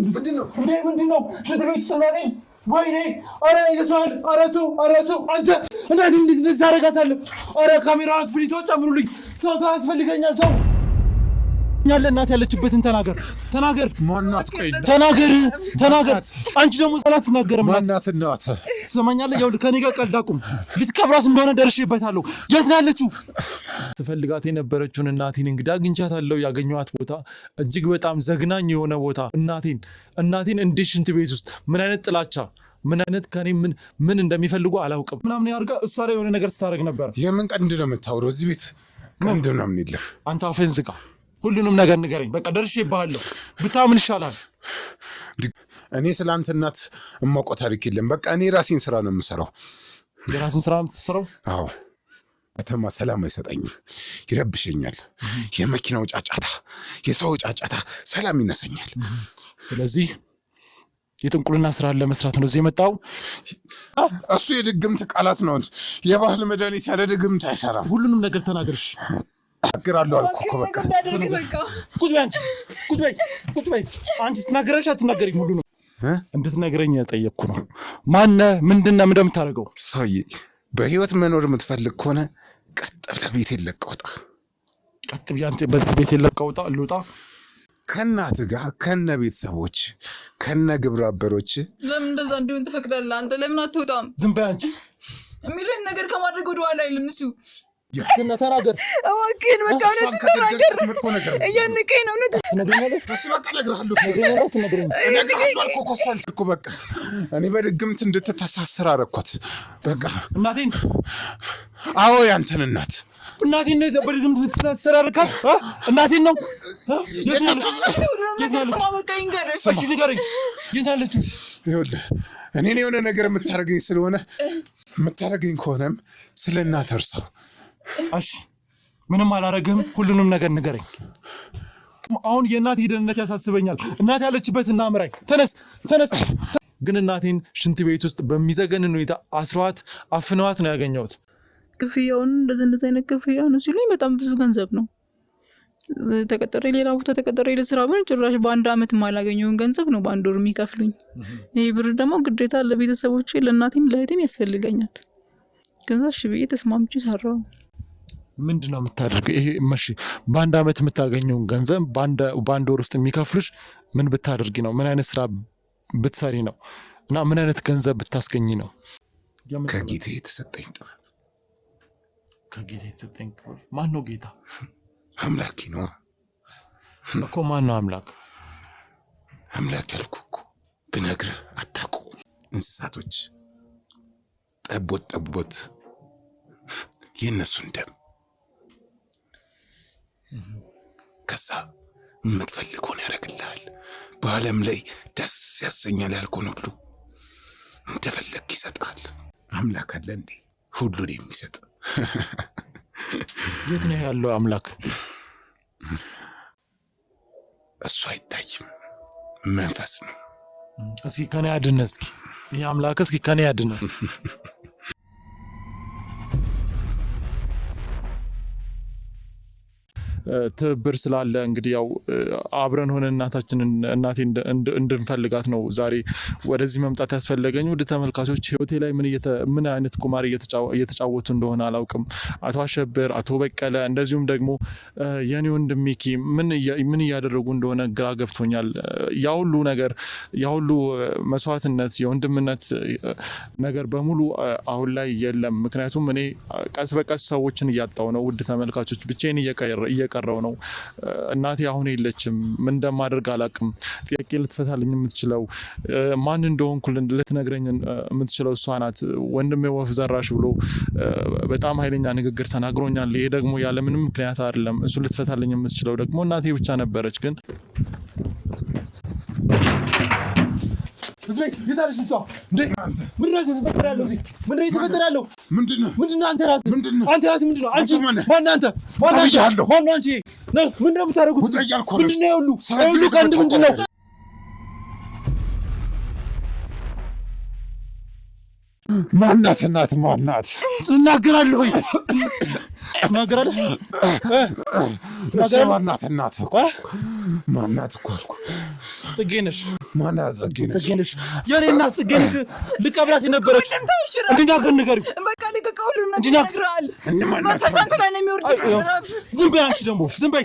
ምንድነው ሽንት ቤት ውስጥ እናቴን ወይኔ አረ ይሰዋል አረ ሰው አንተ እናቴን እንዴት እንደዚህ ታደርጋታለህ? አረ ካሜራውን አጥፍልኝ፣ ሰው ጨምሩልኝ፣ ሰው ያስፈልገኛል። ሰው ያለ እናት ያለችበትን ተናገር። ማናት? ቆይ ተናገር። አንቺ ደግሞ ሰላት ትናገርም። ማናት እናት? ትሰማኛለህ? ይኸውልህ ከኔ ጋር ቀልድ አቁም። ልትቀብራት እንደሆነ ደርሼበታለሁ። የት ነው ያለችው? ስፈልጋት የነበረችውን እናቴን እንግዲህ አግኝቻታለሁ። ያገኘኋት ቦታ እጅግ በጣም ዘግናኝ የሆነ ቦታ። እናቴን እንዴት ሽንት ቤት ውስጥ ምን አይነት ጥላቻ ምን አይነት ከኔ ምን እንደሚፈልጉ አላውቅም። ምናምን ያርጋ እሷ ላይ የሆነ ነገር ስታደርግ ነበር። የምን ቀንድ ነው የምታወራው? እዚህ ቤት ቀንድ ነው ምን ይልህ? አንተ አፈን ዝጋ። ሁሉንም ነገር ንገረኝ። በቃ ደርሼብሃለሁ። ብታምን ይሻላል። እኔ ስላንተ እናት እማውቀው ታሪክ የለም። በቃ እኔ ራሴን ስራ ነው የምሰራው። የራስን ስራ ነው የምትሰራው? አዎ። ከተማ ሰላም አይሰጠኝም፣ ይረብሸኛል። የመኪናው ጫጫታ፣ የሰው ጫጫታ ሰላም ይነሳኛል። ስለዚህ የጥንቁልና ስራ ለመስራት ነው እዚህ የመጣው። እሱ የድግምት ቃላት ነው። የባህል መድኃኒት ያለ ድግምት አይሰራም። ሁሉንም ነገር ተናገርሽ። አገራለሁ አልኩ እኮ በቃ ቁጭ በይ። አንቺ ስትናገረሽ አትናገሪም። ሁሉ ነው እንድትነግረኝ ጠየቅኩ ነው። ማነህ? ምንድነው እንደምታደርገው? ሰውዬ በህይወት መኖር የምትፈልግ ከሆነ ቀጥ ብለህ ቤቴን ለቀህ ውጣ። ቀጥ ብዬ አንተ ቤቴን ለቀህ ውጣ? ልውጣ? ከእናት ጋር ከነ ቤተሰቦች ከነ ግብረ አበሮች። ለምን እንደዛ እንዲሆን ትፈቅዳለህ? አንተ ለምን አትወጣም? ዝም በይ አንቺ። የሚልህን ነገር ከማድረግ ወደ ኋላ አይልም እሱ። ተናገር እባክህን። በቃ ነገር እያንቀኝ ነው። በቃ እኔ በድግምት እንድትተሳሰር አደረኳት። በቃ እናቴን። አዎ ያንተን እናቴን ነው በድግምት እንድትተሳሰር አደረካት? እናቴን ነው። እሺ ንገረኝ፣ የት አለችው? ይኸውልህ እኔን የሆነ ነገር የምታደርገኝ ስለሆነ የምታደርገኝ ከሆነም ስለ እናትህ እርሳው። እሺ ምንም አላረግህም። ሁሉንም ነገር ንገረኝ። አሁን የእናቴ ደህንነት ያሳስበኛል። እናቴ ያለችበት እና ምራኝ። ተነስ። ግን እናቴን ሽንት ቤት ውስጥ በሚዘገንን ሁኔታ አስሯት አፍነዋት ነው ያገኘሁት። ክፍያውን እንደዚህ አይነት ክፍያ ነው ሲሉኝ በጣም ብዙ ገንዘብ ነው። ተቀጠሬ ሌላ ቦታ ተቀጠሬ ለስራ ብን ጭራሽ በአንድ አመት የማላገኘውን ገንዘብ ነው በአንድ ወር የሚከፍሉኝ። ይህ ብር ደግሞ ግዴታ ለቤተሰቦቼ ለእናቴም ለእህቴም ያስፈልገኛል። ከዛ እሺ ብዬ ተስማምቼ ሰራው። ምንድነው የምታደርገው? ይሄ መሽ በአንድ አመት የምታገኘውን ገንዘብ በአንድ ወር ውስጥ የሚከፍልሽ ምን ብታደርጊ ነው? ምን አይነት ስራ ብትሰሪ ነው? እና ምን አይነት ገንዘብ ብታስገኝ ነው? ከጌታ የተሰጠኝ ጥበብ። ከጌታ የተሰጠኝ ጥበብ? ማን ነው ጌታ? አምላኬ ነው እኮ። ማን ነው አምላክ? አምላክ ያልኩህ እኮ ብነግርህ አታውቁም። እንስሳቶች ጠቦት የእነሱን ደም ከዛ የምትፈልገውን ያደርግልሃል። በዓለም ላይ ደስ ያሰኛል ያልከውን ሁሉ እንደፈለግ ይሰጣል። አምላክ አለ እንዴ ሁሉን የሚሰጥ? የት ነው ያለው አምላክ? እሱ አይታይም፣ መንፈስ ነው። እስኪ ከኔ ያድነ። እስኪ ይሄ አምላክ እስኪ ከኔ ያድነ። ትብብር ስላለ እንግዲህ ያው አብረን ሆነ እናቴ እንድንፈልጋት ነው ዛሬ ወደዚህ መምጣት ያስፈልገኝ። ውድ ተመልካቾች ህይወቴ ላይ ምን አይነት ቁማር እየተጫወቱ እንደሆነ አላውቅም። አቶ አሸብር፣ አቶ በቀለ እንደዚሁም ደግሞ የኔ ወንድም ሚኪ ምን እያደረጉ እንደሆነ ግራ ገብቶኛል። ያሁሉ ነገር ያሁሉ መስዋዕትነት የወንድምነት ነገር በሙሉ አሁን ላይ የለም። ምክንያቱም እኔ ቀስ በቀስ ሰዎችን እያጣው ነው። ውድ ተመልካቾች ብቻዬን እየቀረው ነው። እናቴ አሁን የለችም። ምን እንደማደርግ አላውቅም። ጥያቄ ልትፈታልኝ የምትችለው ማን እንደሆንኩ ልትነግረኝ የምትችለው እሷ ናት። ወንድሜ ወፍ ዘራሽ ብሎ በጣም ኃይለኛ ንግግር ተናግሮኛል። ይሄ ደግሞ ያለ ምንም ምክንያት አይደለም። እሱ ልትፈታልኝ የምትችለው ደግሞ እናቴ ብቻ ነበረች። ግን እዚህ የታለሽ እሷ? እንዴ ምን ነው የተፈጠረው? እዚህ ምን ነው የተፈጠረው? ምንድነው አንተ ራስህ? አንተ ራስህ ምንድነው? አንቺ ማን አንተ? ማን አንቺ? ምንድነው የምታደርጉት? ምንድነው ሁሉ ከአንድ ምንድነው? ማናት እናት ማናት? እናገራለሁ እናገራለሁ። ማናት እናት? ማናት እኮ አልኩ። ጽጌ ነሽ? ማን ጽጌነሽ የኔ እናት ጽጌነሽ ልቀብራት የነበረች እንድናገር ንገሪው በቃ ልቀቀውሉ እንድናግራል መንፈሳን ላይ ነው የሚወርደው ዝም በይ አንቺ ደግሞ ዝም በይ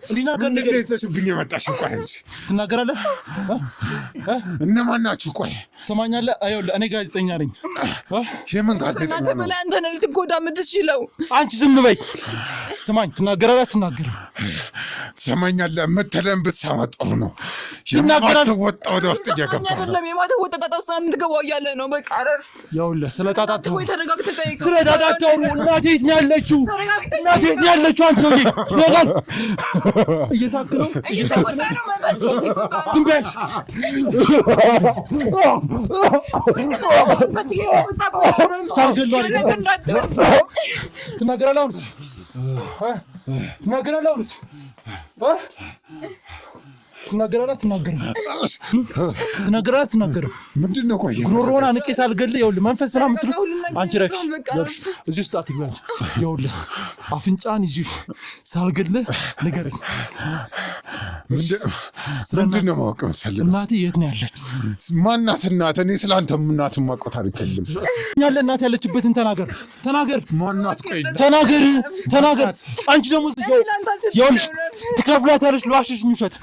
እንድናገር ንገሪው ለሰሽብኝ መጣሽ ቆይ አንቺ ትናገራለህ እነማን ናችሁ ቆይ ሰማኛለህ አይወል እኔ ጋዜጠኛ ነኝ የምን ጋዜጠኛ ነው ተበላ አንተ ነህ ልትጎዳ የምትችለው አንቺ ዝም በይ ስማኝ ትናገራለህ አትናገርም ሰማኛለህ መተለም ብትሰማ ጥሩ ነው ይናገራል ወጣ ወደ ውስጥ እየገባ አይደለም የማታ ወጣጣጣ የምትገባው ያለ ነው በቃ አረር ያውልህ ስለጣጣት ወይ ተረጋግተህ ጠይቅ ስለጣጣት አውሩ እናቴ የት ነው ያለችው እናቴ የት ነው ያለችው አንተ ሰውዬ ነገር እየሳክ ነው እየተቆጣ ነው መንፈስ ይቆጣ ዝም በይ ሳልገለው አይደል ትናገራለህ አሁንስ ትናገራለህ አሁንስ ትናገራለህ ምንድነው ቆይ ጉሮሮና ንቄ ሳልገል ይኸውልህ መንፈስ ምናምን ትሉ አንቺ ረፊ እዚህ ውስጥ አትግቢ አንቺ ይኸውልህ አፍንጫን ይዤ ሳልገል ንገረኝ ምንድነው ማወቅ የምትፈልገው እናቴ የት ነው ያለችው ማናት እናት እኔ ስላንተ እናት ማቆት አይደለም ያለ እናት ያለችበትን ተናገር ማናት ቆይ ተናገር አንቺ ደግሞ ይኸውልሽ ትከፍላታለሽ ለዋሽሽ ውሸት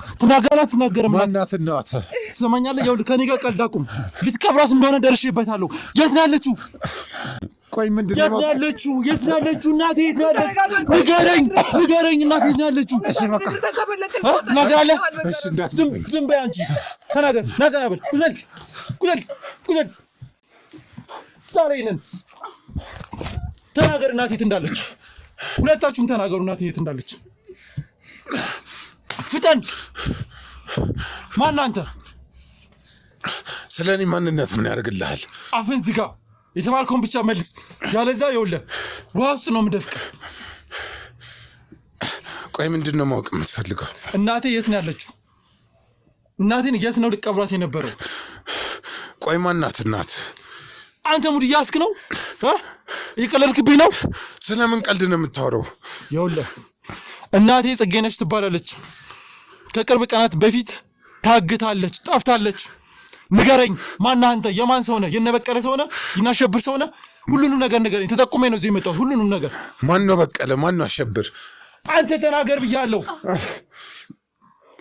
ትናገርም ማናት እናት ትሰማኛለህ ይኸውልህ ከኔ ጋር ቀልድ አቁም ልትቀብራት እንደሆነ ደርሼበታለሁ የት ነው ያለችው ቆይ ምንድነው የት ነው ያለችው እናቴ የት ነው ያለችው ንገረኝ እናቴ የት ነው ያለችው ትናገራለህ ዝም በይ አንቺ ተናገር ናገራበል ቁዘል ዛሬ ነን ተናገር እናቴ የት እንዳለች ሁለታችሁም ተናገሩ እናቴ የት እንዳለች ፍጠን ማን አንተ ስለኔ ማንነት ምን ያደርግልሃል አፍን ዝጋ የተባልከውን ብቻ መልስ ያለዛ ይኸውልህ ውሃ ውስጥ ነው የምደፍቅ ቆይ ምንድነው ማወቅ የምትፈልገው እናቴ የት ነው ያለችው እናቴን የት ነው ልቀብራት የነበረው ቆይ ማናት እናት አንተ ሙድ ያስክ ነው ይቀለልክብኝ ነው ስለምን ቀልድ ነው የምታወራው ይኸውልህ እናቴ ጽጌነሽ ትባላለች ከቅርብ ቀናት በፊት ታግታለች ጠፍታለች ንገረኝ ማን አንተ የማን ሰው ነህ የነበቀለ ሰው ነህ ይናሸብር ሰው ነህ ሁሉንም ነገር ንገረኝ ተጠቁሜ ነው እዚህ የመጣሁት ሁሉንም ነገር ማን ነው በቀለ ማን ነው አሸብር አንተ ተናገር ብያለሁ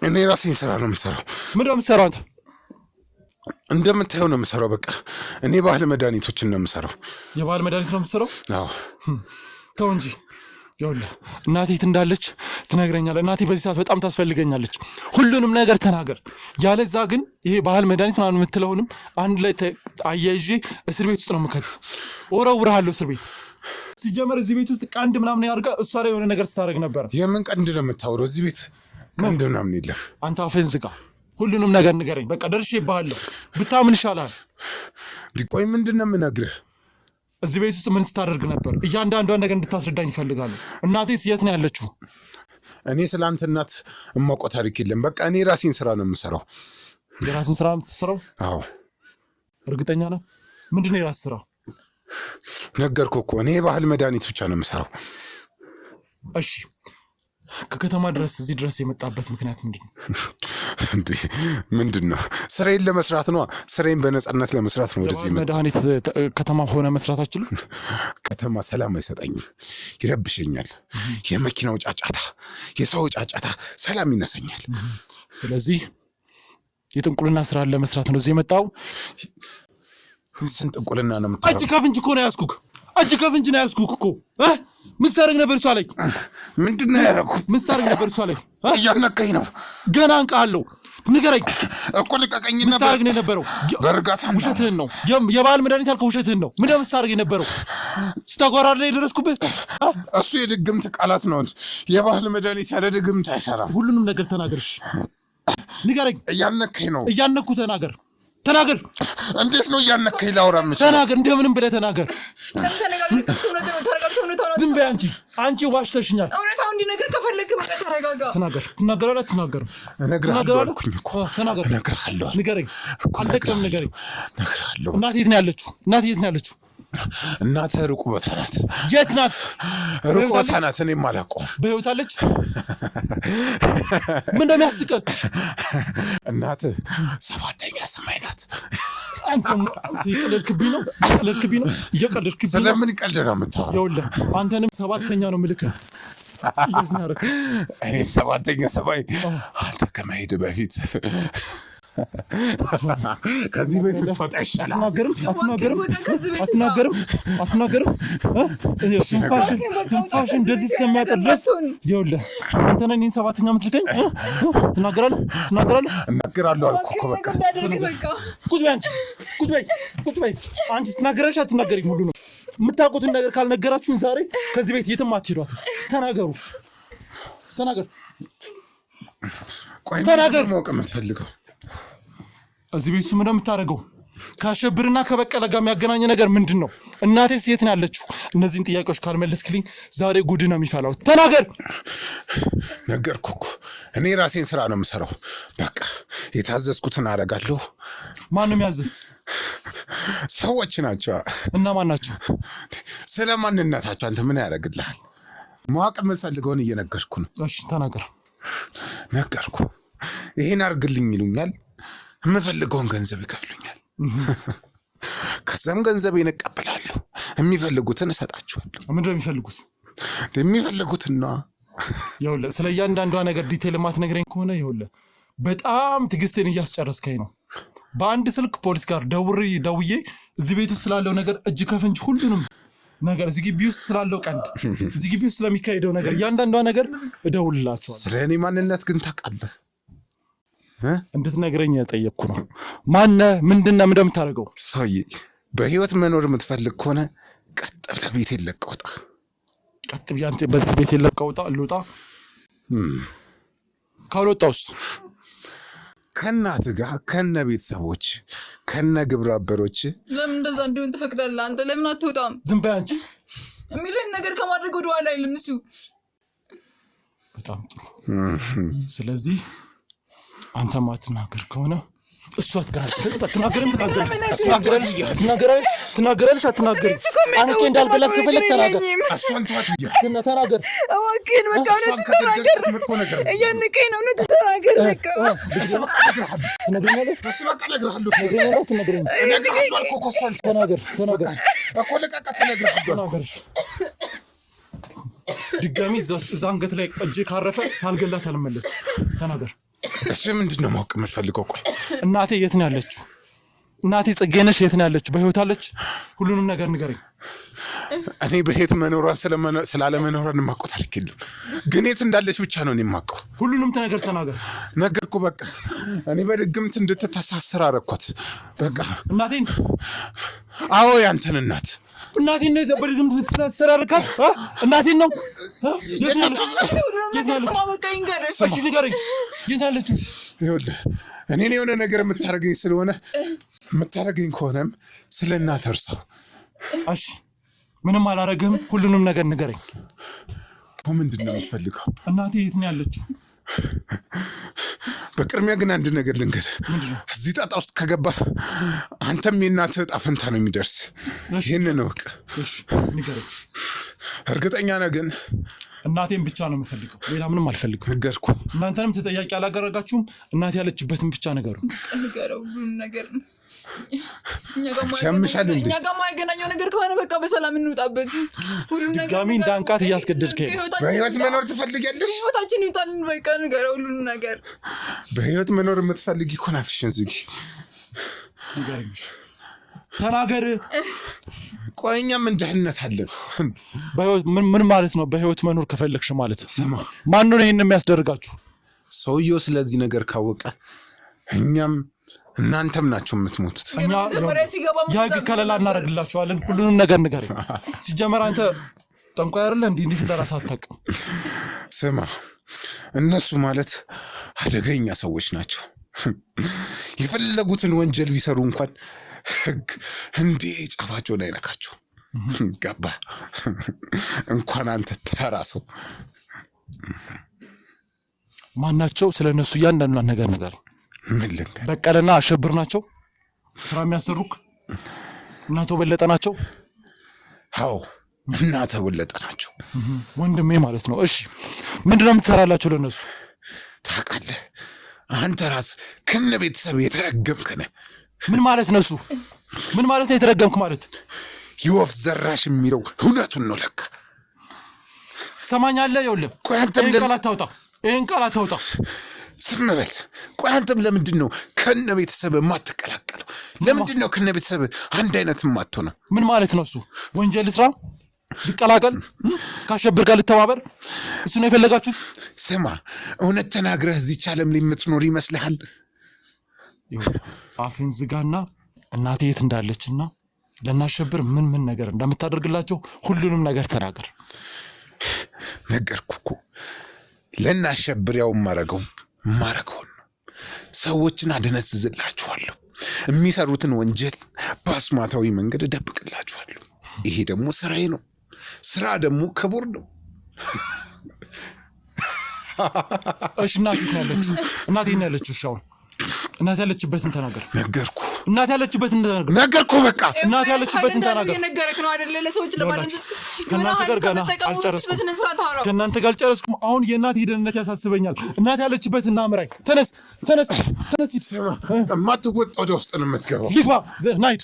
እኔ ራሴን ስራ ነው የምሰራው ምንድነው የምትሰራው አንተ እንደምታየው ነው የምሰራው በቃ እኔ ባህል መድኃኒቶችን ነው የምሰራው የባህል መድኃኒት ነው የምትሰራው አዎ ተው እንጂ ይኸውልህ እናቴ የት እንዳለች ትነግረኛለህ እናቴ በዚህ ሰዓት በጣም ታስፈልገኛለች ሁሉንም ነገር ተናገር ያለዛ ግን ይሄ ባህል መድኃኒት ምናምን የምትለውንም አንድ ላይ አያይዤ እስር ቤት ውስጥ ነው የምከት ወረውርሃለሁ እስር ቤት ሲጀመር እዚህ ቤት ውስጥ ቀንድ ምናምን ያርጋ እሷ ላይ የሆነ ነገር ስታደርግ ነበር የምን ቀንድ ነው የምታወራው እዚህ ቤት ቀንድ ምናምን የለም አንተ አፍህን ዝጋ ሁሉንም ነገር ንገረኝ በቃ ደርሼብሃለሁ ብታምን ይሻላል ቆይ ምንድነው የምነግርህ እዚህ ቤት ውስጥ ምን ስታደርግ ነበር እያንዳንዷን ነገር እንድታስረዳኝ እፈልጋለሁ እናቴስ የት ነው ያለችው እኔ ስላንተ እናት እማቆት ታሪክ የለም በቃ እኔ ራሴን ስራ ነው የምሰራው የራስን ስራ የምትሰራው አዎ እርግጠኛ ነህ ምንድነው የራስ ስራ ነገርኩህ እኮ እኔ ባህል መድኃኒት ብቻ ነው የምሰራው እሺ ከከተማ ድረስ እዚህ ድረስ የመጣበት ምክንያት ምንድነው ስራዬን ለመስራት ነው ስራዬን በነጻነት ለመስራት ነው ወደዚህ መድኃኒት ከተማ ሆነ መስራት አችልም ከተማ ሰላም አይሰጠኝም ይረብሸኛል የመኪናው ጫጫታ የሰው ጫጫታ ሰላም ይነሳኛል ስለዚህ የጥንቁልና ስራ ለመስራት ነው እዚህ የመጣው ስንጥንቁልና ነው የምትሰራው አጅ ከፍንጅ እኮ ነው ያስኩክ እኮ ምን ስታደርግ ነበር እሷ ላይ ምንድነው ያደረኩት ምን ስታደርግ ነበር እሷ ላይ እያነቀኝ ነው ገና አንቃለሁ ንገረኝ እኮ ልቀቀኝ ነበር ስታደርግ ነው የነበረው በርጋታ ውሸትህን ነው የባህል መድኃኒት ያልከው ውሸትህን ነው ምን ስታደርግ የነበረው ስታጓራር ላይ ደረስኩብህ እሱ የድግምት ቃላት ነው የባህል መድኃኒት ያለ ድግምት አይሰራም ሁሉንም ነገር ተናገርሽ ንገረኝ እያነቀኝ ነው እያነኩ ተናገር እንዴት ነው እያነቀኝ ላውራ የምችለው ተናገር እንደምንም ብለህ ተናገር ዝም በይ አንቺ ዋሽተሽኛል እውነታው እንዲነግር ከፈለክ በቃ ተረጋጋ ትናገራለህ አትናገርም እነግርሃለሁ ንገረኝ አልደቅም ንገረኝ እናቴ የት ነው ያለችው እናትህ ሩቅ ቦታ ናት። የት ናት? ሩቅ ቦታ ናት። እኔም አላውቀውም። በህይወት አለች? ምን እንደሚያስቀቅ እናትህ 7ኛ ሰማይ ናት። አንተ እየቀለድክብኝ ነው። እየቀለድክብኝ። ስለምን ቀልድ ነው የምታወራው? ይኸውልህ አንተንም 7ኛ ነው የምልክህ። እኔ 7ኛ ሰማይ አንተ ከመሄድ በፊት ከዚህ ቤት ብትወጣ ይሻላል። አትናገርም። ትንፋሽ እንደዚህ እስከሚያጠር ድረስ ይኸውልህ አንተ ነህ እኔን 7ኛ የምትልከኝ? ትናገራለህ? እናገራለሁ አልኩህ እኮ በቃ። ቁጭ በይ አንቺ፣ ቁጭ በይ አንቺ። ትናገራለሽ አትናገሪም? ሁሉ ነው የምታውቁትን ነገር ካልነገራችሁን ዛሬ ከዚህ ቤት የትም አትሄዷትም። ተናገሩ። ቆይ ማወቅ የምትፈልገው እዚህ ቤት ምን እንደምታደርገው ከአሸብርና ከበቀለ ጋር የሚያገናኝ ነገር ምንድን ነው? እናቴስ የት ነው ያለችው? እነዚህን ጥያቄዎች ካልመለስክልኝ ዛሬ ጉድ ነው የሚፈላው። ተናገር። ነገርኩህ እኮ እኔ ራሴን ስራ ነው የምሰራው። በቃ የታዘዝኩትን አደርጋለሁ። ማንም ያዝህ? ሰዎች ናቸው። እና ማን ናቸው? ስለ ማንነታቸው አንተ ምን ያደርግልሃል? ማወቅ የምትፈልገውን እየነገርኩ ነው። እሺ ተናገር። ነገርኩ። ይሄን አድርግልኝ ይሉኛል። የምፈልገውን ገንዘብ ይከፍሉኛል። ከዛም ገንዘቤን እቀበላለሁ። የሚፈልጉትን እሰጣቸዋለሁ። ምንድን ነው የሚፈልጉት? የሚፈልጉትን ነው። ይኸውልህ ስለ እያንዳንዷ ነገር ዲቴል የማትነግረኝ ከሆነ ይኸውልህ በጣም ትዕግስቴን እያስጨረስከኝ ነው። በአንድ ስልክ ፖሊስ ጋር ደውዬ እዚህ ቤት ውስጥ ስላለው ነገር እጅ ከፍንጅ ሁሉንም ነገር እዚህ ግቢ ውስጥ ስላለው ቀንድ እዚህ ግቢ ውስጥ ስለሚካሄደው ነገር እያንዳንዷ ነገር እደውልላቸዋለሁ። ስለ እኔ ማንነት ግን ታውቃለህ? እንድትነግረኝ የጠየቅኩ ነው። ማነህ? ምንድነው እንደምታደርገው? ሰውዬ በህይወት መኖር የምትፈልግ ከሆነ ቀጥ ብለህ ቤቴን ለቀህ ውጣ። ቀጥ ብዬ አንተ በዚህ ቤቴን ለቀህ ውጣ? ልውጣ? ካልወጣውስ ከእናትህ ጋር ከነ ቤተሰቦች ከነ ግብረ አበሮች ለምን እንደዛ እንዲሆን ትፈቅዳለህ? አንተ ለምን አትወጣም? ዝም በይ አንቺ። የሚልን ነገር ከማድረግ ወደ ኋላ አይልም እሱ። በጣም ጥሩ። ስለዚህ አንተ ማትናገር ከሆነ እሷ ትናገራለች። አንተ እንዳልገላት ከፈለክ ተናገር። እሷን ተዋት ብያለሁ። ተናገር እባክህን። በቃ ነው ተናገር። እያንቀኝ ነው። ተናገር በቃ። እሺ በቃ እነግርሃለሁ። ተናገር እኮ ልቀቃት። እነግርሃለሁ። ድጋሚ እዛ አንገት ላይ እጄ ካረፈ ሳልገላት አልመለስም። ተናገር። እሺ ምንድን ነው ማወቅ የምትፈልገው? ቆይ እናቴ የት ነው ያለችው? እናቴ ጽጌነሽ የት ነው ያለችው? በህይወት አለች? ሁሉንም ነገር ንገረኝ። እኔ በህይወት መኖሯን ስላለመኖሯን የማውቀው ታሪክ የለም፣ ግን የት እንዳለች ብቻ ነው እኔ የማውቀው። ሁሉንም ነገር ተናገር። ነገርኩ በቃ። እኔ በድግምት እንድትተሳሰር አደረኳት። በቃ እናቴን? አዎ ያንተን እናት። እናቴን ነው በድግምት እንድትተሳሰር አደረካት? እናቴን ነው? የት ነው ያለችው? እሺ ንገረኝ። የት ያለችው? ይኸውልህ እኔን የሆነ ነገር የምታደርገኝ ስለሆነ የምታደርገኝ ከሆነም ስለ እናትህ እርሳው። እሺ ምንም አላረግህም። ሁሉንም ነገር ንገረኝ። ምንድን ነው የምትፈልገው? እናቴ የት ነው ያለችው? በቅድሚያ ግን አንድ ነገር ልንገርህ። እዚህ ጣጣ ውስጥ ከገባህ አንተም የእናትህ ዕጣ ፈንታ ነው የሚደርስ። ይህንን እወቅ። ንገረኝ። እርግጠኛ ነህ ግን? እናቴን ብቻ ነው የምፈልገው፣ ሌላ ምንም አልፈልግም። ነገርኩህ። እናንተንም ተጠያቂ አላደረጋችሁም። እናቴ ያለችበትን ብቻ ንገረው። ሁሉም ነገር እኛ ጋር ማይገናኘው ነገር ከሆነ በቃ በሰላም እንውጣበት። ሁሉም ነገር ድጋሚ እንዳንቃት እያስገደድከኝ። በህይወት መኖር ትፈልጊያለሽ? ህይወታችን ይውጣልን። በቃ ንገረው ሁሉም ነገር። በህይወት መኖር የምትፈልጊ እኮ አፍሽን ዝጊ። ተናገር። ቆይ እኛ ምን ደህንነት አለን? ምን ማለት ነው? በህይወት መኖር ከፈለግሽ ማለት ማን ነው ይሄን የሚያስደርጋችሁ? ሰውየው ስለዚህ ነገር ካወቀ እኛም እናንተም ናችሁ የምትሞቱት። የህግ ከለላ እናደርግላችኋለን። ሁሉንም ነገር ንገረኝ። ሲጀመር አንተ ጠንቋይ አይደለ እንዴ? እንዴት እንደራስህ አታውቅም? ስማ፣ እነሱ ማለት አደገኛ ሰዎች ናቸው። የፈለጉትን ወንጀል ቢሰሩ እንኳን ህግ እንዴ ጫፋቸውን አይነካቸው። ገባ? እንኳን አንተ ተራ ሰው። ማናቸው? ስለነሱ እያንዳንዷን ነገር ንገረኝ። ምን ልንገር? በቀለና አሸብር ናቸው ስራ የሚያሰሩክ? እናቶ በለጠ ናቸው? አዎ እናተ በለጠ ናቸው። ወንድሜ ማለት ነው። እሺ ምንድነው የምትሰራላቸው ለነሱ? ታውቃለህ አንተ ራስ ከነ ቤተሰብ የተረገምክ ነህ። ምን ማለት ነው እሱ? ምን ማለት ነው የተረገምክ ማለት? የወፍ ዘራሽ የሚለው እውነቱን ነው ለካ። ሰማኛለህ? ይኸውልህ ይህን ቃል አታውጣ። ዝም በል። ቆይ አንተም ለምንድን ነው ከነ ቤተሰብ የማትቀላቀለው? ለምንድን ነው ከነ ቤተሰብ አንድ አይነት የማትሆነው? ምን ማለት ነው እሱ? ወንጀል ስራ ሊቀላቀል ከአሸብር ጋር ልተባበር እሱ ነው የፈለጋችሁት? ስማ እውነት ተናግረህ እዚች ዓለም ላይ የምትኖር ይመስልሃል? አፍን ዝጋና እናቴ የት እንዳለችና ለናሸብር ምን ነገር እንደምታደርግላቸው ሁሉንም ነገር ተናገር። ነገርኩ እኮ ለናሸብር ያው ማረገውን ነው። ሰዎችን አደነዝዝላችኋለሁ። የሚሰሩትን ወንጀል በአስማታዊ መንገድ እደብቅላችኋለሁ። ይሄ ደግሞ ስራዬ ነው። ስራ ደግሞ ክቡር ነው። እሺ እናቴ ነው ያለችው? እሺ አሁን እናቴ ያለችበትን ተናገር። ነገርኩ። እናቴ ያለችበትን ተናገር። ነገርኩ በቃ እናቴ ያለችበትን ተናገር። ነገርክ ነው አይደለ? ለሰዎች ለማድረስ ከእናንተ ጋር ገና አልጨረስኩም። አሁን የእናቴ ደህንነት ያሳስበኛል። እናቴ ያለችበትን እናምራኝ። ተነስ። ስማ የማትወጣ ወደ ውስጥ ነው የምትገባው። ልግባ። ናይድ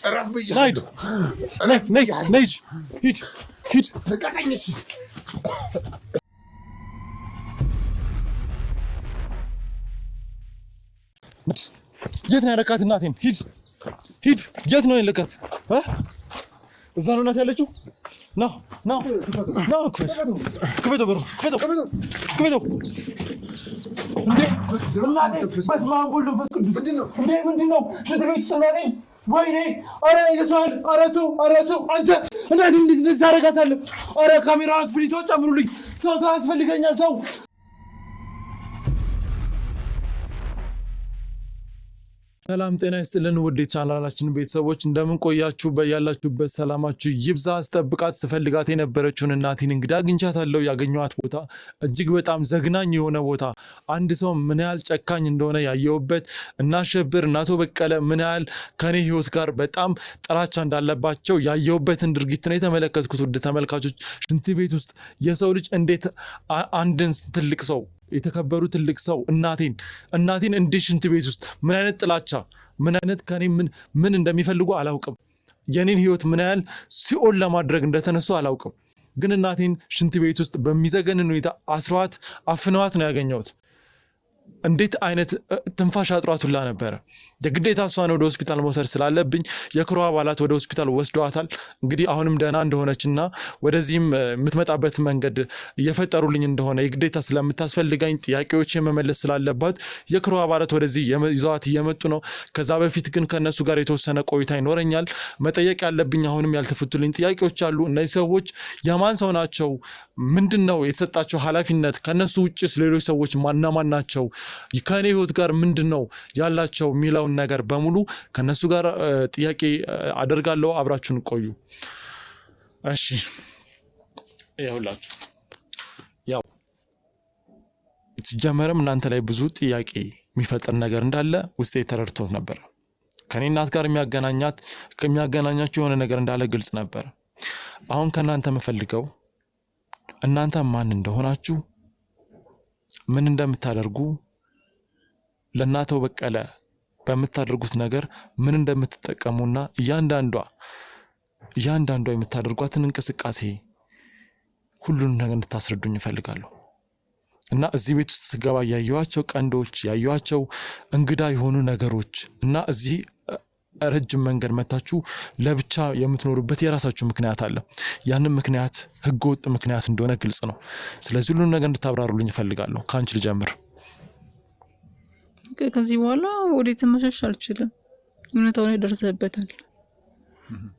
ሂድ። ተቀጠኝሽ። የት ነው ያለካት እናቴን? ሂድ። የት ነው ያለካት? እዛ ነው እናት ያለችው? ና ክፈተው በሩ ክፈተው። እንዴ እናቴ በስመ አብ ወወልድ ወመንፈስ ቅዱስ። እንዴ ምንድን ነው? ሽንት ቤት ውስጥ እናቴን? ወይኔ! ኧረ ሰው አንተ እናቴን እንዴት እንደዚህ ታደርጋታለህ? ኧረ ካሜራውን አጥፉልኝ፣ ሰው ጨምሩልኝ። ሰው ያስፈልገኛል። ሰው ሰላም ጤና ይስጥልን ውድ ቻናላችን ቤተሰቦች እንደምን ቆያችሁ? በያላችሁበት ሰላማችሁ ይብዛ። አስጠብቃት ስፈልጋት የነበረችውን እናቴን እንግዲህ አግኝቻታለሁ። ያገኘኋት ቦታ እጅግ በጣም ዘግናኝ የሆነ ቦታ፣ አንድ ሰው ምን ያህል ጨካኝ እንደሆነ ያየሁበት፣ እናሸብር እና አቶ በቀለ ምን ያህል ከኔ ህይወት ጋር በጣም ጥላቻ እንዳለባቸው ያየሁበትን ድርጊት ነው የተመለከትኩት። ውድ ተመልካቾች ሽንት ቤት ውስጥ የሰው ልጅ እንዴት አንድን ትልቅ ሰው የተከበሩ ትልቅ ሰው እናቴን እንዴ ሽንት ቤት ውስጥ ምን አይነት ጥላቻ ምን አይነት ከኔ ምን እንደሚፈልጉ አላውቅም። የኔን ህይወት ምን ያህል ሲኦል ለማድረግ እንደተነሱ አላውቅም። ግን እናቴን ሽንት ቤት ውስጥ በሚዘገንን ሁኔታ አስሯት አፍነዋት ነው ያገኘሁት። እንዴት አይነት ትንፋሽ አጥሯቱላ ነበረ። የግዴታ እሷን ወደ ሆስፒታል መውሰድ ስላለብኝ የክሩ አባላት ወደ ሆስፒታል ወስደዋታል። እንግዲህ አሁንም ደህና እንደሆነችና ወደዚህም የምትመጣበት መንገድ እየፈጠሩልኝ እንደሆነ የግዴታ ስለምታስፈልጋኝ ጥያቄዎች የመመለስ ስላለባት የክሩ አባላት ወደዚህ ይዘዋት እየመጡ ነው። ከዛ በፊት ግን ከነሱ ጋር የተወሰነ ቆይታ ይኖረኛል። መጠየቅ ያለብኝ አሁንም ያልተፈቱልኝ ጥያቄዎች አሉ። እነዚህ ሰዎች የማን ሰው ናቸው? ምንድን ነው የተሰጣቸው ኃላፊነት? ከነሱ ውጭስ ሌሎች ሰዎች ማናማን ናቸው? ከኔ ህይወት ጋር ምንድን ነው ያላቸው የሚለውን ነገር በሙሉ ከነሱ ጋር ጥያቄ አደርጋለሁ። አብራችሁን ቆዩ። እሺ ይኸውላችሁ፣ ያው ሲጀመርም እናንተ ላይ ብዙ ጥያቄ የሚፈጥር ነገር እንዳለ ውስጤ ተረድቶት ነበር። ከኔ እናት ጋር የሚያገናኛችሁ የሆነ ነገር እንዳለ ግልጽ ነበር። አሁን ከእናንተ የምፈልገው እናንተ ማን እንደሆናችሁ፣ ምን እንደምታደርጉ፣ ለእናቶ በቀለ በምታደርጉት ነገር ምን እንደምትጠቀሙና እያንዳንዷ የምታደርጓትን እንቅስቃሴ ሁሉንም ነገር እንድታስረዱኝ እፈልጋለሁ። እና እዚህ ቤት ውስጥ ስገባ ያየኋቸው ቀንዶች፣ ያየኋቸው እንግዳ የሆኑ ነገሮች እና እዚህ ረጅም መንገድ መታችሁ ለብቻ የምትኖሩበት የራሳችሁ ምክንያት አለ። ያንን ምክንያት ህገወጥ ምክንያት እንደሆነ ግልጽ ነው። ስለዚህ ሁሉንም ነገር እንድታብራሩልኝ እፈልጋለሁ። ከአንቺ ልጀምር። ከዚህ በኋላ ወዴት መሸሽ አልችልም። እውነታው ላይ ደርሰበታል።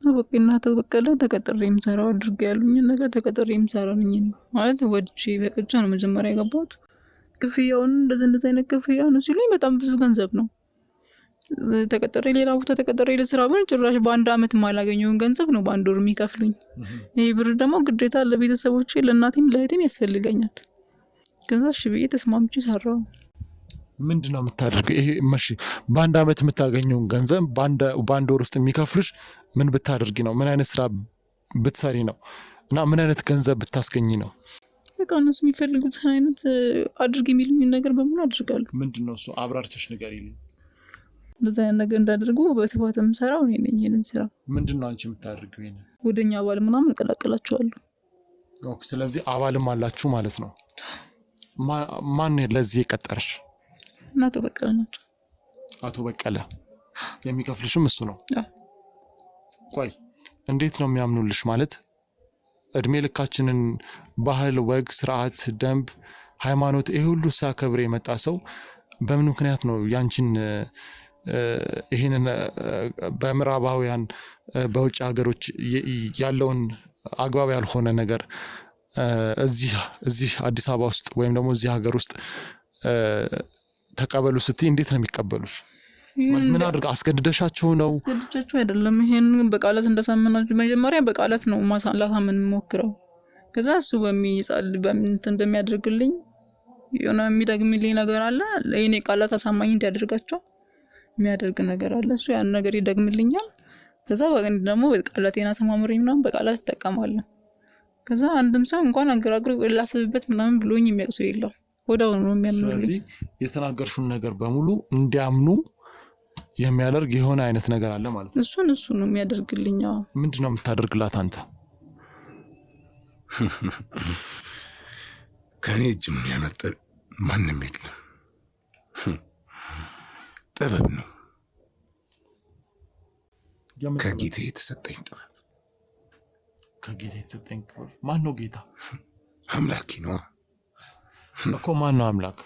በቃ እናንተ በቀለ ተቀጥሬ የምሰራው አድርጌ ያሉኝን ነገር ተቀጥሬ የምሰራው ነኝ ማለት ወድጄ በቅቻ ነው መጀመሪያ የገባሁት። ክፍያውን እንደዚህ አይነት ክፍያ ነው ሲሉኝ በጣም ብዙ ገንዘብ ነው። ተቀጥሬ ሌላ ቦታ ተቀጥሬ ለስራ ምን ጭራሽ በአንድ አመት ማላገኘውን ገንዘብ ነው በአንድ ወር የሚከፍሉኝ። ይሄ ብር ደግሞ ግዴታ ለቤተሰቦቼ ለእናቴም ለእህቴም ያስፈልገኛል። ከዛ እሺ ብዬ ተስማምቼ ሰራው። ምንድነው የምታደርገው? ይሄ መሽ በአንድ አመት የምታገኘውን ገንዘብ በአንድ ወር ውስጥ የሚከፍሉሽ ምን ብታደርጊ ነው? ምን አይነት ስራ ብትሰሪ ነው እና ምን አይነት ገንዘብ ብታስገኝ ነው? በቃ እነሱ የሚፈልጉትን አይነት አድርግ የሚሉኝን ነገር በሙሉ አድርጋለሁ። ምንድነው እሱ? አብራርተሽ ንገሪልኝ። እንደዛ አይነት ነገር እንዳደርጉ በስፋት የምሰራው እኔ ነኝ። ይሄንን ስራ ምንድነው አንቺ የምታደርጊው? ይሄን ወደኛ አባል ምናምን እቀላቀላቸዋለሁ። ኦኬ፣ ስለዚህ አባልም አላችሁ ማለት ነው። ማን ለዚህ የቀጠረሽ? አቶ በቀለ ናቸው። አቶ በቀለ የሚከፍልሽም እሱ ነው? ቆይ እንዴት ነው የሚያምኑልሽ? ማለት እድሜ ልካችንን ባህል፣ ወግ፣ ስርዓት፣ ደንብ፣ ሃይማኖት ይሄ ሁሉ ሲያከብር የመጣ ሰው በምን ምክንያት ነው ያንቺን ይሄንን በምዕራባውያን በውጭ ሀገሮች ያለውን አግባብ ያልሆነ ነገር እዚህ አዲስ አበባ ውስጥ ወይም ደግሞ እዚህ ሀገር ውስጥ ተቀበሉ ስትይ እንዴት ነው የሚቀበሉሽ? ምን አድርጋ አስገድደሻቸው ነው? አስገድደሻቸው አይደለም። ይሄን በቃላት እንደሳመናችሁ መጀመሪያ በቃላት ነው ላሳምን ሞክረው። ከዛ እሱ በሚያደርግልኝ የሆነ የሚደግምልኝ ነገር አለ። ለእኔ ቃላት አሳማኝ እንዲያደርጋቸው የሚያደርግ ነገር አለ። እሱ ያን ነገር ይደግምልኛል። ከዛ ወገን ደግሞ በቃላቴና ሰማምረኝ ምናምን በቃላት ተጠቀማለሁ። ከዛ አንድም ሰው እንኳን አንገራግሮ ላስብበት ምናምን ብሎኝ የሚያቅሰው የለም። ወዳው ነው የሚያምኑልኝ። ስለዚህ የተናገርሽውን ነገር በሙሉ እንዲያምኑ የሚያደርግ የሆነ አይነት ነገር አለ ማለት ነው። እሱ ነው የሚያደርግልኝ። ምንድነው የምታደርግላት አንተ? ከኔ እጅ የሚያመልጥ ማንም የለም። ጥበብ ነው ከጌታ የተሰጠኝ ጥበብ። ከጌታ የተሰጠኝ ጥበብ? ማን ነው ጌታ? አምላኬ ነው እኮ። ማን ነው አምላክ?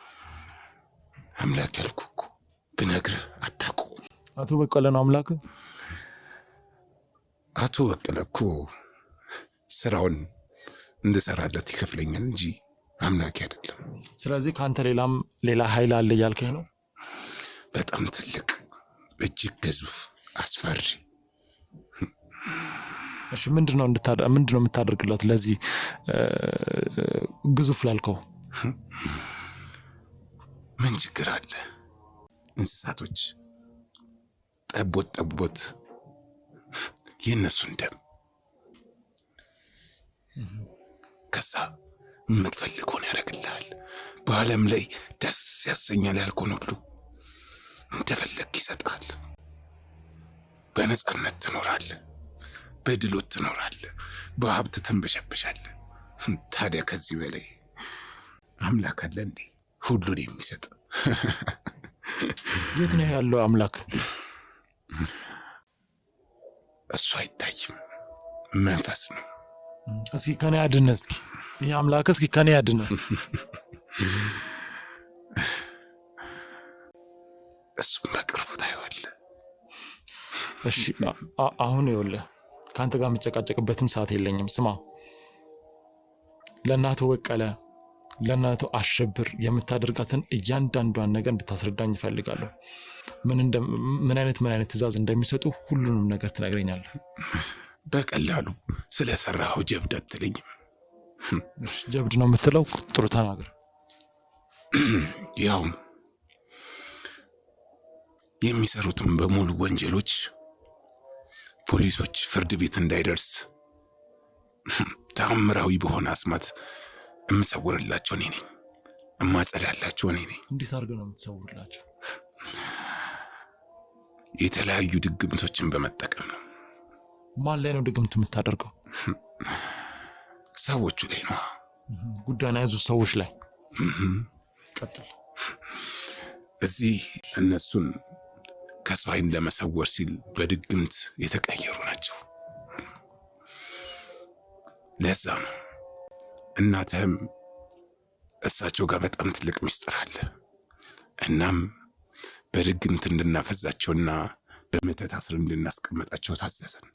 አምላክ ያልኩህ እኮ ብነግርህ አታውቁም። አቶ በቀለ ነው አምላክ? አቶ በቀለ እኮ ስራውን እንድሰራለት ይከፍለኛል እንጂ አምላክ አይደለም። ስለዚህ ካንተ ሌላ ኃይል አለ እያልከኝ ነው? በጣም ትልቅ፣ እጅግ ግዙፍ፣ አስፈሪ። እሺ ምንድነው የምታደርግላት ለዚህ ግዙፍ ላልከው? ምን ችግር አለ? እንስሳቶች ጠቦት የነሱን ደም ከዛ የምትፈልገውን ያደርግልሃል። በዓለም ላይ ደስ ያሰኛል ያልከውን ሁሉ እንደፈለግ ይሰጣል። በነፃነት ትኖራለህ፣ በድሎት ትኖራለህ፣ በሀብት ትንበሸብሻለህ። ታዲያ ከዚህ በላይ አምላክ አለ እንዴ? ሁሉን የሚሰጥ። የት ነው ያለው አምላክ? እሱ አይታይም፣ መንፈስ ነው። እስኪ ከኔ አድነ። እስኪ ይህ አምላክ እስኪ ከኔ አድነ። እሱም በቅርቡ ታየዋለህ። እሺ አሁን ይኸውልህ ከአንተ ጋር የምጨቃጨቅበትም ሰዓት የለኝም። ስማ፣ ለእናቱ በቀለ ለእናቱ አሸብር የምታደርጋትን እያንዳንዷን ነገር እንድታስረዳኝ እፈልጋለሁ። ምን አይነት ትእዛዝ እንደሚሰጡ ሁሉንም ነገር ትነግረኛለህ። በቀላሉ ስለሰራኸው ጀብድ አትለኝም። ጀብድ ነው የምትለው? ጥሩ ተናገር። ያው የሚሰሩትን በሙሉ ወንጀሎች ፖሊሶች ፍርድ ቤት እንዳይደርስ ተአምራዊ በሆነ አስማት እምሰውርላቸው እኔ ነኝ፣ እማጸዳላቸው እኔ ነኝ። እንዴት አድርገህ ነው የምትሰውርላቸው? የተለያዩ ድግምቶችን በመጠቀም ነው። ማን ላይ ነው ድግምት የምታደርገው? ሰዎቹ ላይ ነው። ጉዳዩን ያዙ ሰዎች ላይ። ቀጥል። እዚህ እነሱን ከሰው ዓይን ለመሰወር ሲል በድግምት የተቀየሩ ናቸው። ለዛ ነው እናትህም እሳቸው ጋር በጣም ትልቅ ምስጢር አለ። እናም በድግምት እንድናፈዛቸውና በመተት አስረን እንድናስቀምጣቸው ታዘዘን።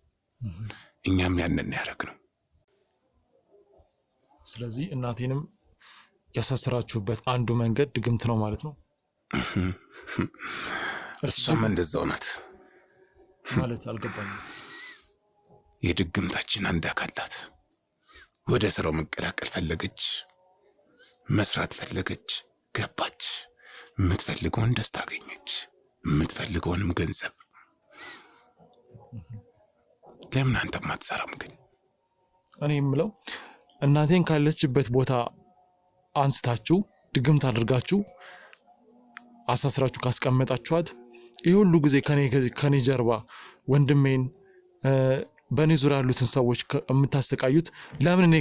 እኛም ያንን ያደረግነው። ስለዚህ እናቴንም ያሳሰራችሁበት አንዱ መንገድ ድግምት ነው ማለት ነው? እሷም እንደዛው ናት ማለት አልገባኝም። የድግምታችን አንድ አካል ናት። ወደ ስራው መቀላቀል ፈለገች፣ መስራት ፈለገች፣ ገባች። የምትፈልገውን ደስታ አገኘች፣ የምትፈልገውንም ገንዘብ። ለምን አንተም አትሰራም ግን? እኔ የምለው እናቴን ካለችበት ቦታ አንስታችሁ ድግምት አድርጋችሁ አሳስራችሁ ካስቀመጣችኋት ይህ ሁሉ ጊዜ ከኔ ጀርባ ወንድሜን በእኔ ዙሪያ ያሉትን ሰዎች የምታሰቃዩት ለምን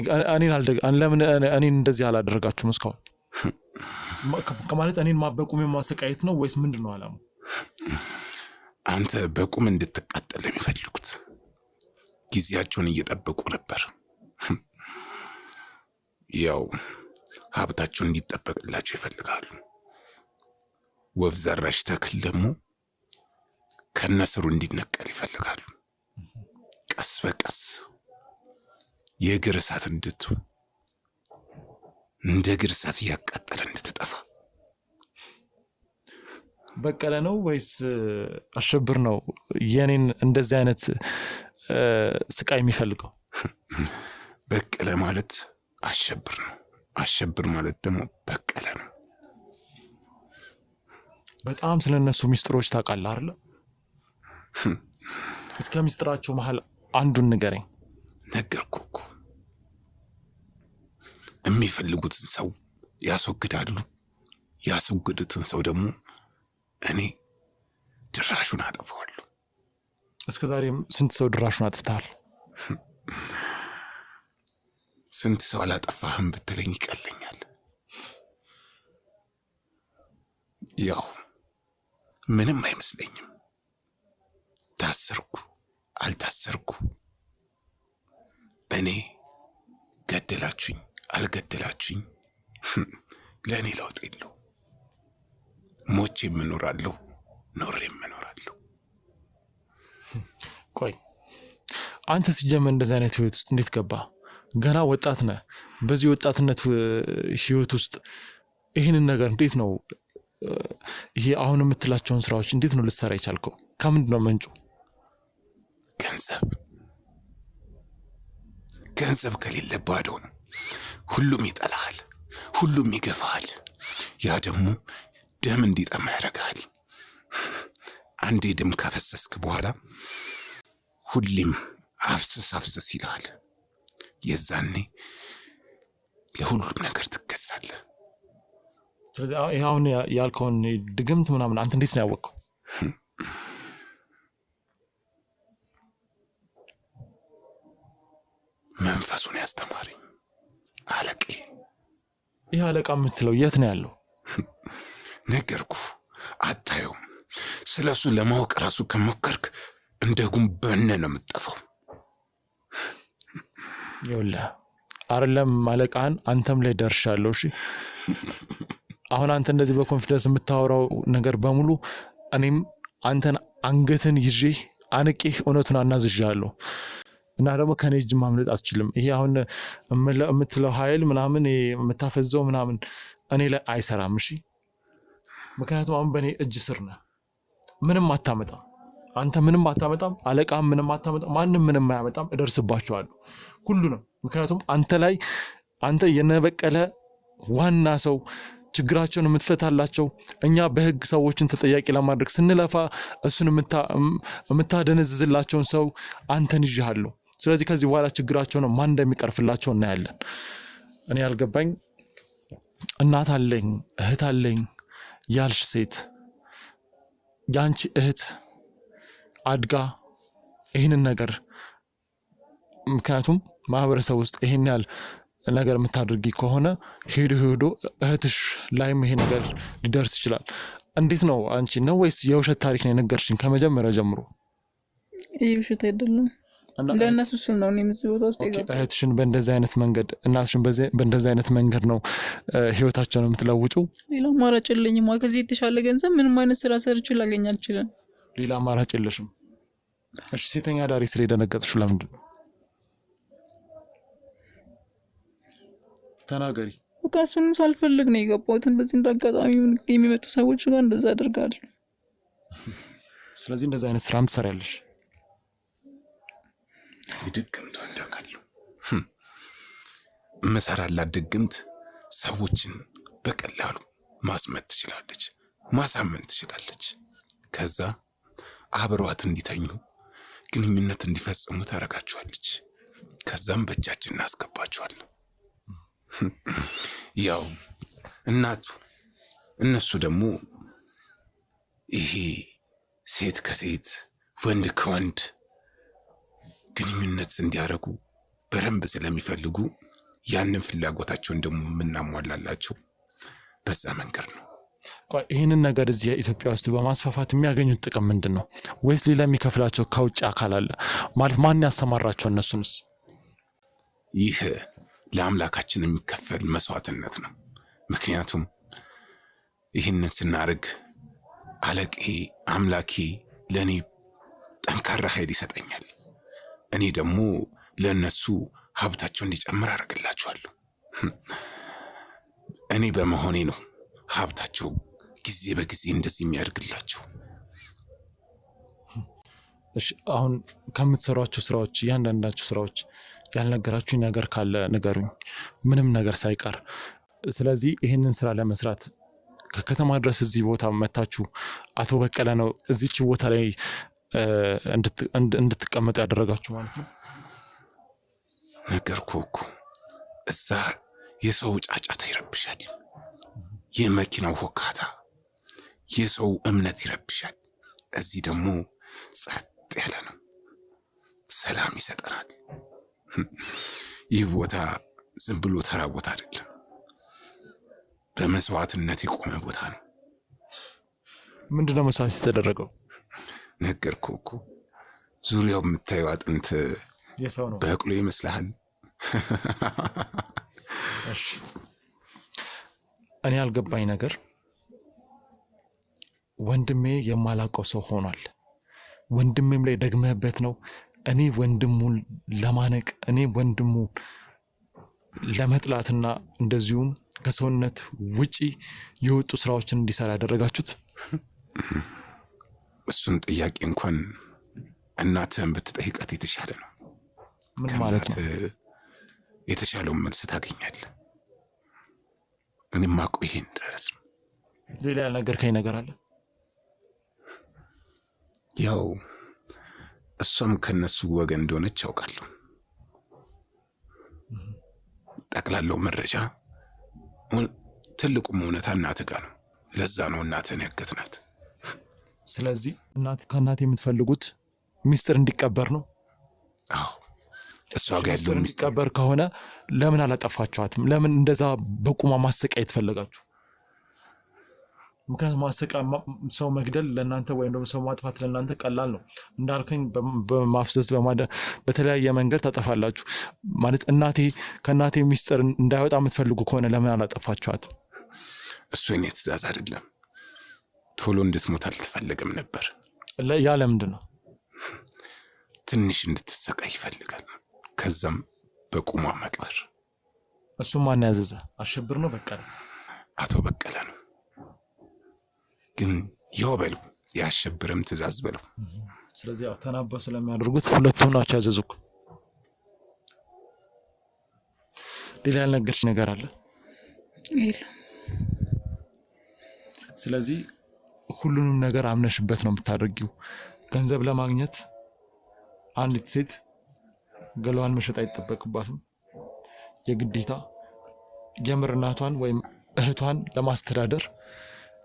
እኔን እንደዚህ አላደረጋችሁም እስካሁን? ከማለት እኔን ማበቁም የማሰቃየት ነው ወይስ ምንድን ነው አላማው? አንተ በቁም እንድትቃጠል የሚፈልጉት ጊዜያቸውን እየጠበቁ ነበር። ያው ሀብታቸውን እንዲጠበቅላቸው ይፈልጋሉ። ወፍ ዘራሽ ተክል ደግሞ ከነስሩ እንዲነቀል ይፈልጋሉ። ቀስ በቀስ የእግር እሳት እንደ እግር እሳት እያቃጠለ እንድትጠፋ። በቀለ ነው ወይስ አሸብር ነው የኔን እንደዚህ አይነት ስቃይ የሚፈልገው? በቀለ ማለት አሸብር ነው። አሸብር ማለት ደግሞ በቀለ ነው። በጣም ስለነሱ ሚስጥሮች ታውቃለህ አይደል? እስከ ሚስጥራቸው መሃል አንዱን ንገረኝ። ነገርኩህ እኮ። የሚፈልጉትን ሰው ያስወግዳሉ። ያስወግዱትን ሰው ደግሞ እኔ ድራሹን አጠፋዋለሁ። እስከ ዛሬም ስንት ሰው ድራሹን አጥፍተሃል? ስንት ሰው አላጠፋህም ብትለኝ ይቀለኛል። ያው ምንም አይመስለኝም። ታሰርኩ አልታሰርኩ እኔ ገደላችሁኝ አልገደላችሁኝ ለእኔ ለውጥ የለው። ሞቼም እኖራለሁ፣ ኖሬም እኖራለሁ። ቆይ አንተ ሲጀመር እንደዚህ አይነት ህይወት ውስጥ እንዴት ገባ? ገና ወጣት ነህ። በዚህ ወጣትነት ህይወት ውስጥ ይህንን ነገር እንዴት ነው ይሄ አሁን የምትላቸውን ስራዎች እንዴት ነው ልትሰራ የቻልከው? ከምንድን ነው ምንጩ? ገንዘብ ከሌለ ባዶ ነው። ሁሉም ይጠላሃል፣ ሁሉም ይገፋሃል። ያ ደግሞ ደም እንዲጠማ ያደርጋል። አንዴ ደም ካፈሰስክ በኋላ ሁሌም አፍስስ ይልሃል። የዛኔ ለሁሉም ነገር ትገዛለህ። ስለዚህ ይሄ አሁን ያልከውን ድግምት ምናምን አንተ እንዴት ነው ያወቅከው? መንፈሱን ያስተማረኝ አለቄ። ይህ አለቃ የምትለው የት ነው ያለው? ነገርኩ፣ አታየውም። ስለሱ ለማወቅ ራሱ ከሞከርክ እንደ ጉንበነ ነው የምትጠፋው። ይኸውልህ አይደለም አለቃህን አንተም ላይ ደርሻለሁ። እሺ አሁን አንተ እንደዚህ በኮንፊደንስ የምታወራው ነገር በሙሉ እኔም አንተን አንገትን ይዤ አንቄህ እውነቱን አናዝዣለሁ እና ደግሞ ከኔ እጅ ማምለጥ አትችልም። ይሄ አሁን የምትለው ኃይል ምናምን የምታፈዘው ምናምን እኔ ላይ አይሰራም። እሺ ምክንያቱም አሁን በእኔ እጅ ስር ነህ። ምንም አታመጣም። አንተ ምንም አታመጣም። አለቃም ምንም አታመጣም። ማንም ምንም አያመጣም። እደርስባቸዋለሁ ሁሉንም። ምክንያቱም አንተ ላይ አንተ የነበቀለ ዋና ሰው ችግራቸውን የምትፈታላቸው እኛ በህግ ሰዎችን ተጠያቂ ለማድረግ ስንለፋ እሱን የምታደነዝዝላቸውን ሰው አንተን ይዤሃለሁ። ስለዚህ ከዚህ በኋላ ችግራቸውን ማን እንደሚቀርፍላቸው እናያለን። እኔ ያልገባኝ እናት አለኝ እህት አለኝ ያልሽ ሴት ያንቺ እህት አድጋ ይህንን ነገር ምክንያቱም ማህበረሰብ ውስጥ ይሄን ያህል ነገር የምታደርጊ ከሆነ ሄዶ እህትሽ ላይም ይሄ ነገር ሊደርስ ይችላል። እንዴት ነው አንቺ ነው ወይስ የውሸት ታሪክ ነው የነገርሽኝ ከመጀመሪያው ጀምሮ? የውሸት አይደለም። ለእነሱ ስል ነው እኔም እዚህ ቦታ ውስጥ የገባሁት። እህትሽን በእንደዚህ አይነት መንገድ እናትሽን በእንደዚህ አይነት መንገድ ነው ህይወታቸውን የምትለውጪው? ሌላ አማራጭ የለኝም። ከዚህ የተሻለ ገንዘብ ምንም አይነት ስራ ሰርቼ ላገኝ አልችልም። ሌላ አማራጭ የለሽም? እሺ ሴተኛ ዳሪ ስለ የደነገጥሽው ለምንድን ነው? ተናገሪ። በቃ እሱንም ሳልፈልግ ነው የገባሁት። እንደዚህ እንዳጋጣሚ የሚመጡ ሰዎች ጋር እንደዛ አደርጋለሁ። ስለዚህ እንደዚህ አይነት ስራም ትሰሪያለሽ? ድግምት እንዳካለሁ መሰራላት ድግምት ሰዎችን በቀላሉ ማስመት ትችላለች፣ ማሳመን ትችላለች። ከዛ አብረዋት እንዲተኙ ግንኙነት እንዲፈጽሙ ታረጋቸዋለች። ከዛም በእጃችን እናስገባቸዋለን። ያው እነሱ ደግሞ ይሄ ሴት ከሴት ወንድ ከወንድ ግንኙነት እንዲያደርጉ በረንብ ስለሚፈልጉ ያንን ፍላጎታቸውን ደግሞ የምናሟላላቸው በዛ መንገድ ነው። ይህንን ነገር እዚህ ኢትዮጵያ ውስጥ በማስፋፋት የሚያገኙት ጥቅም ምንድን ነው? ወይስ ሌላ የሚከፍላቸው ከውጭ አካል አለ? ማለት ማን ያሰማራቸው እነሱንስ? ይህ ለአምላካችን የሚከፈል መስዋዕትነት ነው። ምክንያቱም ይህንን ስናርግ አምላኬ ለእኔ ጠንካራ ኃይል ይሰጠኛል። እኔ ደግሞ ለእነሱ ሀብታቸው እንዲጨምር አደርግላቸዋለሁ። እኔ በመሆኔ ነው ሀብታቸው ጊዜ በጊዜ እንደዚህ የሚያደርግላቸው። እሺ አሁን ከምትሰሯቸው ስራዎች እያንዳንዳቸው ስራዎች ያልነገራችሁኝ ነገር ካለ ንገሩኝ፣ ምንም ነገር ሳይቀር። ስለዚህ ይህንን ስራ ለመስራት ከከተማ ድረስ እዚህ ቦታ መታችሁ አቶ በቀለ ነው እዚች ቦታ ላይ እንድትቀመጡ ያደረጋችሁ ማለት ነው? ነገርኩህ እኮ እዛ የሰው ጫጫታ ይረብሻል፣ የመኪናው ሆካታ፣ የሰው እምነት ይረብሻል። እዚህ ደግሞ ጸጥ ያለ ነው፣ ሰላም ይሰጠናል። ይህ ቦታ ዝም ብሎ ተራ ቦታ አይደለም፣ በመስዋዕትነት የቆመ ቦታ ነው። ምንድነው መስዋዕት የተደረገው? ነገርኩህ እኮ ዙሪያው የምታየው አጥንት የሰው ነው። በቅሎ ይመስልሃል? እሺ እኔ ያልገባኝ ነገር ወንድሜ የማላውቀው ሰው ሆኗል። ወንድሜም ላይ ደግመህበት ነው እኔ ወንድሙን ለማነቅ እኔ ወንድሙ ለመጥላትና እንደዚሁም ከሰውነት ውጪ የወጡ ስራዎችን እንዲሰራ ያደረጋችሁት? እሱን ጥያቄ እንኳን እናትህን ብትጠይቃት የተሻለ ነው። ምን ማለት ነው? የተሻለውን መልስ ታገኛለህ። እኔም አውቀው ይሄን ድረስ ነው። ሌላ ያልነገርከኝ ነገር አለ? ያው እሷም ከነሱ ወገን እንደሆነች ያውቃለሁ። ጠቅላላው መረጃ ትልቁም እውነታ እናትህ ጋር ነው። ለዛ ነው እናትህን ያገትናት። ስለዚህ ከእናት የምትፈልጉት ሚስጥር እንዲቀበር ነው? አዎ እሷ ጋር ያለው ሚስጥር እንዲቀበር ከሆነ ለምን አላጠፋችኋትም? ለምን እንደዛ በቁማ ማሰቃየት ፈለጋችሁ? ምክንያቱም ሰው መግደል ለእናንተ ወይም ደግሞ ሰው ማጥፋት ለእናንተ ቀላል ነው። እንዳልከኝ በማፍሰስ በተለያየ መንገድ ታጠፋላችሁ። ማለት ከእናቴ ሚስጥር እንዳይወጣ የምትፈልጉ ከሆነ ለምን አላጠፋችኋትም? እሱ የኔ ትእዛዝ አይደለም። ቶሎ እንድትሞት አልተፈለገም ነበር። ያ ለምንድን ነው? ትንሽ እንድትሰቃይ ይፈልጋል። ከዛም በቁሟ መቅበር። እሱ ማን ያዘዘ? አሸብር ነው? በቀለ? አቶ በቀለ ነው። ግን ያው በለው ያሸብርም ትእዛዝ በለው። ስለዚህ ያው ተናበው ስለሚያደርጉት ሁለቱም ናቸው ያዘዙክ። ሌላ ያልነገርሽ ነገር አለ? የለም። ስለዚህ ሁሉንም ነገር አምነሽበት ነው የምታደርጊው። ገንዘብ ለማግኘት አንዲት ሴት ገላዋን መሸጥ አይጠበቅባትም። የግዴታ የምር እናቷን ወይም እህቷን ለማስተዳደር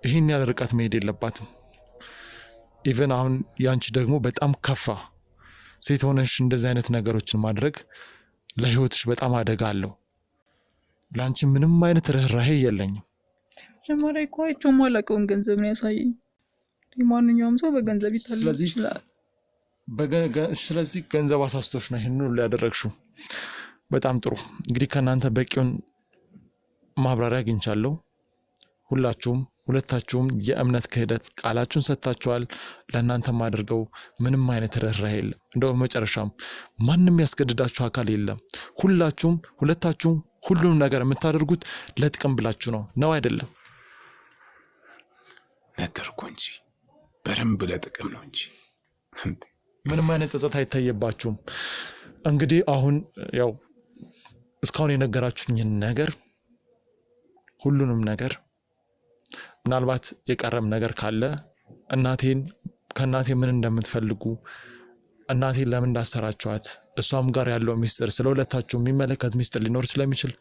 ይህን ያለ ርቀት መሄድ የለባትም። ኢቨን አሁን ያንቺ ደግሞ በጣም ከፋ። ሴት ሆነሽ እንደዚህ አይነት ነገሮችን ማድረግ ለህይወትሽ በጣም አደጋ አለው። ለአንቺ ምንም አይነት ርህራሄ የለኝም። ጀማሪ እኮ አይቼው የማላውቀውን ገንዘብ ነው ያሳየኝ። ማንኛውም ሰው በገንዘብ ይታለል ይችላል። ስለዚህ ገንዘብ አሳስቶሽ ነው ይሄን ሁሉ ያደረግሽው። በጣም ጥሩ። እንግዲህ ከእናንተ በቂውን ማብራሪያ አግኝቻለሁ። ሁለታችሁም የእምነት ክህደት ቃላችሁን ሰጥታችኋል። ለእናንተ ማድርገው ምንም አይነት ርህራሄ የለም። እንደው መጨረሻም ማንም ያስገድዳችሁ አካል የለም። ሁለታችሁም ሁሉም ነገር የምታደርጉት ለጥቅም ብላችሁ ነው አይደለም? ነገርኩ እንጂ በደንብ ለጥቅም ነው እንጂ ምንም አይነት ጸጸት አይታየባችሁም። እንግዲህ አሁን ያው እስካሁን የነገራችሁኝን ነገር ሁሉንም ነገር ምናልባት የቀረም ነገር ካለ ከእናቴ ምን እንደምትፈልጉ እናቴን ለምን እንዳሰራችኋት እሷም ጋር ያለው ሚስጥር ስለሁለታችሁ የሚመለከት ሚስጥር ሊኖር ስለሚችል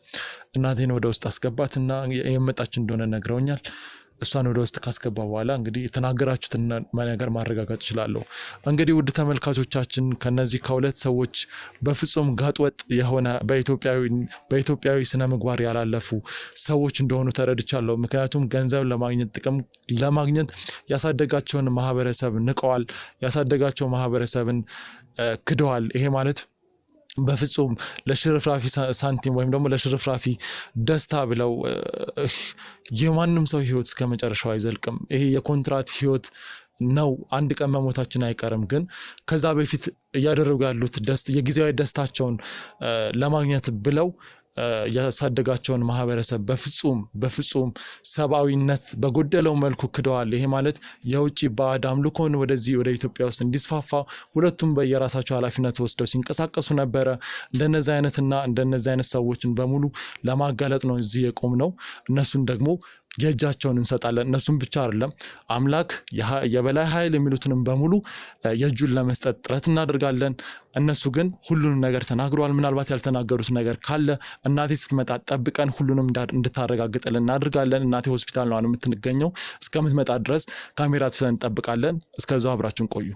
እናቴን ወደ ውስጥ አስገባትና የመጣች እንደሆነ ነግረውኛል። እሷን ወደ ውስጥ ካስገባ በኋላ እንግዲህ የተናገራችሁትን ነገር ማረጋገጥ እችላለሁ። እንግዲህ ውድ ተመልካቾቻችን ከነዚህ ከሁለት ሰዎች በፍጹም ጋጥወጥ የሆነ በኢትዮጵያዊ ስነ ምግባር ያላለፉ ሰዎች እንደሆኑ ተረድቻለሁ። ምክንያቱም ገንዘብ ለማግኘት ጥቅም ለማግኘት ያሳደጋቸውን ማህበረሰብ ንቀዋል፣ ያሳደጋቸው ማህበረሰብን ክደዋል። ይሄ ማለት በፍጹም ለሽርፍራፊ ሳንቲም ወይም ደግሞ ለሽርፍራፊ ደስታ ብለው የማንም ሰው ህይወት እስከ መጨረሻው አይዘልቅም። ይሄ የኮንትራት ህይወት ነው። አንድ ቀን መሞታችን አይቀርም። ግን ከዛ በፊት እያደረጉ ያሉት የጊዜያዊ ደስታቸውን ለማግኘት ብለው ያሳደጋቸውን ማህበረሰብ በፍጹም ሰብአዊነት በጎደለው መልኩ ክደዋል። ይሄ ማለት የውጭ ባዕድ አምልኮን ወደዚህ ወደ ኢትዮጵያ ውስጥ እንዲስፋፋ ሁለቱም በየራሳቸው ኃላፊነት ወስደው ሲንቀሳቀሱ ነበረ። እንደነዚህ አይነት ሰዎችን በሙሉ ለማጋለጥ ነው እዚህ የቆም ነው። እነሱን ደግሞ የእጃቸውን እንሰጣለን። እነሱም ብቻ አይደለም አምላክ የበላይ ኃይል የሚሉትንም በሙሉ የእጁን ለመስጠት ጥረት እናደርጋለን። እነሱ ግን ሁሉንም ነገር ተናግረዋል። ምናልባት ያልተናገሩት ነገር ካለ እናቴ ስትመጣ ጠብቀን ሁሉንም እንድታረጋግጥልን እናደርጋለን። እናቴ ሆስፒታል ነው የምትገኘው። እስከምትመጣ ድረስ ካሜራ ትፈን እንጠብቃለን። እስከዛው አብራችሁን ቆዩ።